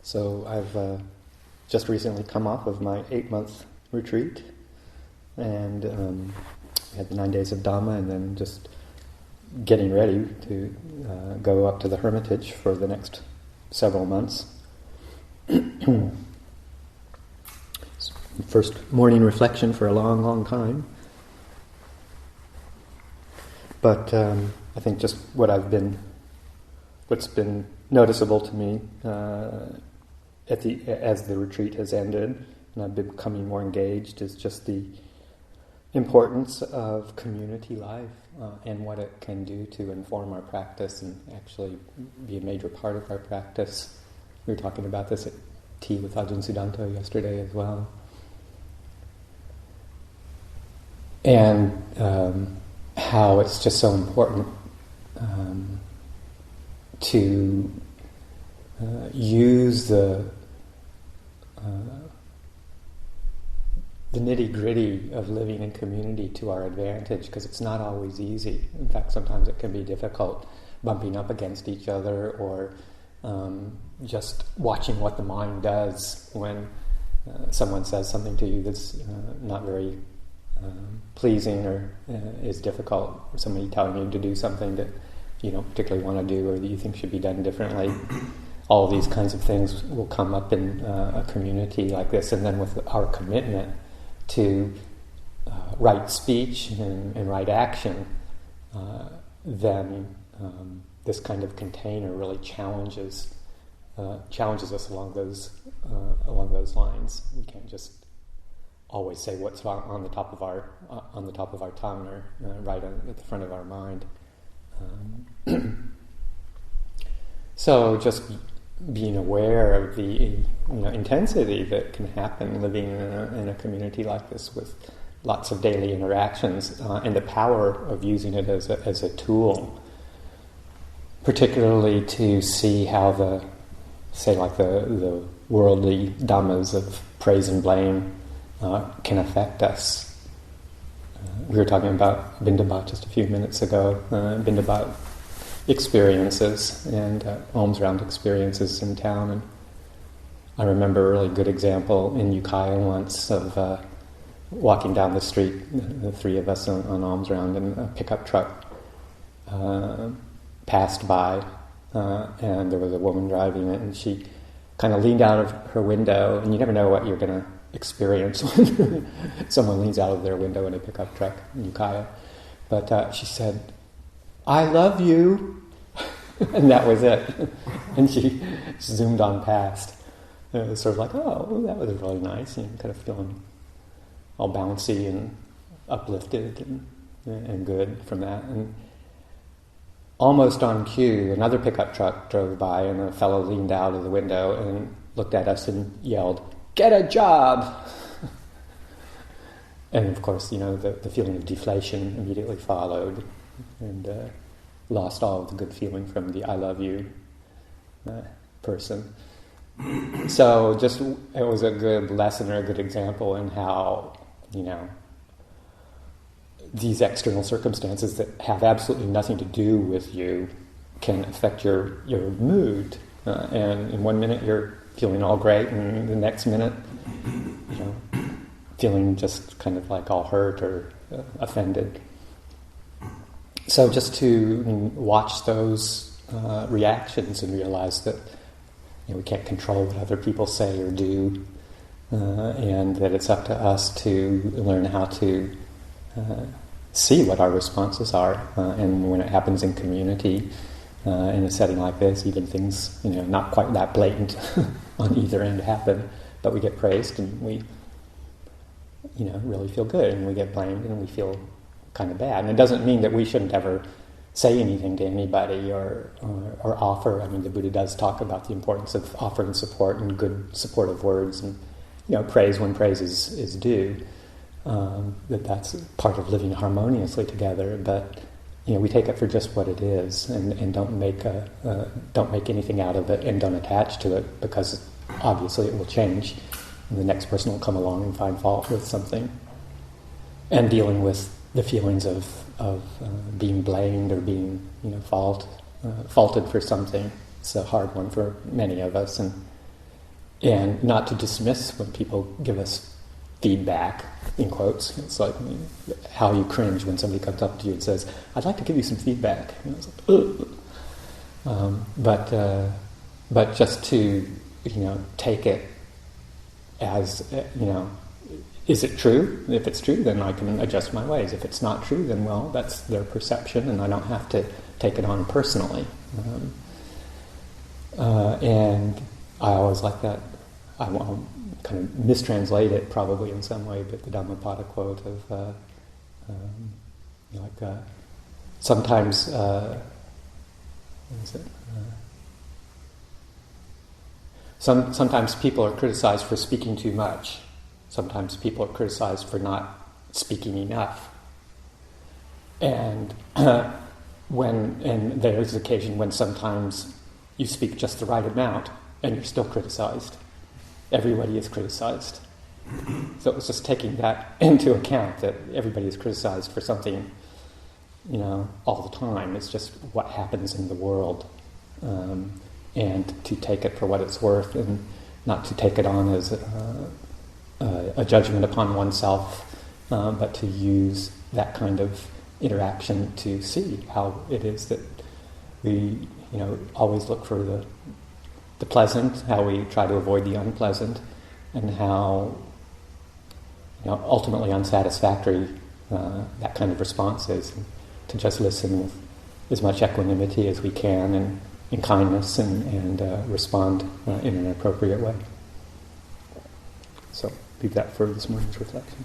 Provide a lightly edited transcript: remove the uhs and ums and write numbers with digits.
So I've just recently come off of my 8-month retreat, and we had the 9 days of Dhamma, and then just getting ready to go up to the Hermitage for the next several months. First morning reflection for a long, long time. But I think just what's been noticeable to me as the retreat has ended, and I've been becoming more engaged, is just the importance of community life and what it can do to inform our practice and actually be a major part of our practice. We were talking about this at tea with Ajahn Sudanto yesterday as well. And how it's just so important to use the nitty-gritty of living in community to our advantage, because it's not always easy. In fact, sometimes it can be difficult bumping up against each other, or just watching what the mind does when someone says something to you that's not very pleasing, or is difficult, or somebody telling you to do something that you don't particularly want to do, or that you think should be done differently. All of these kinds of things will come up in a community like this, and then with our commitment to right speech and right action, then this kind of container really challenges us along those lines. We can't just always say what's on the top of our tongue, or right at the front of our mind. So just being aware of the intensity that can happen living in a community like this, with lots of daily interactions, and the power of using it as a tool, particularly to see how the worldly dhammas of praise and blame can affect us. We were talking about Bindabat just a few minutes ago, Bindabat experiences and alms round experiences in town. And I remember a really good example in Ukiah once of walking down the street, the three of us on alms round, and a pickup truck passed by, and there was a woman driving it, and she kind of leaned out of her window, and you never know what you're going to experience when someone leans out of their window in a pickup truck in Ukiah. But she said, "I love you," and that was it. And she zoomed on past. And it was sort of like, oh, that was really nice. Kind of feeling all bouncy and uplifted and good from that. And almost on cue, another pickup truck drove by, and a fellow leaned out of the window and looked at us and yelled, "Get a job!" And of course, the feeling of deflation immediately followed, and lost all of the good feeling from the "I love you" person. So it was a good lesson, or a good example in how, these external circumstances that have absolutely nothing to do with you can affect your mood. And in 1 minute you're feeling all great, and the next minute, feeling just kind of like all hurt or offended. So just to watch those reactions and realize that we can't control what other people say or do, and that it's up to us to learn how to see what our responses are. And when it happens in community, in a setting like this, even things not quite that blatant on either end happen, but we get praised and we really feel good, and we get blamed and we feel kind of bad. And it doesn't mean that we shouldn't ever say anything to anybody or offer. I mean, the Buddha does talk about the importance of offering support and good supportive words, and praise when praise is due. That's part of living harmoniously together. But we take it for just what it is, and don't make anything out of it, and don't attach to it, because obviously it will change, and the next person will come along and find fault with something. And dealing with the feelings of being blamed or being faulted for something, it's a hard one for many of us, and and not to dismiss when people give us feedback, in quotes. It's like how you cringe when somebody comes up to you and says, "I'd like to give you some feedback." And it's like, ugh. But just to, take it as, is it true? If it's true, then I can adjust my ways. If it's not true, then, well, that's their perception, and I don't have to take it on personally. And I always like that. I won't kind of mistranslate it probably in some way, but the Dhammapada quote of, sometimes, what is it? Sometimes people are criticized for speaking too much. Sometimes people are criticized for not speaking enough. And and there's occasion when sometimes you speak just the right amount and you're still criticized. Everybody is criticized. So it was just taking that into account, that everybody is criticized for something, all the time. It's just what happens in the world. And to take it for what it's worth, and not to take it on as a judgment upon oneself, but to use that kind of interaction to see how it is that we, always look for the pleasant, how we try to avoid the unpleasant, and how, ultimately unsatisfactory that kind of response is. And to just listen with as much equanimity as we can, and in kindness, and respond in an appropriate way. So leave that for this morning's reflection.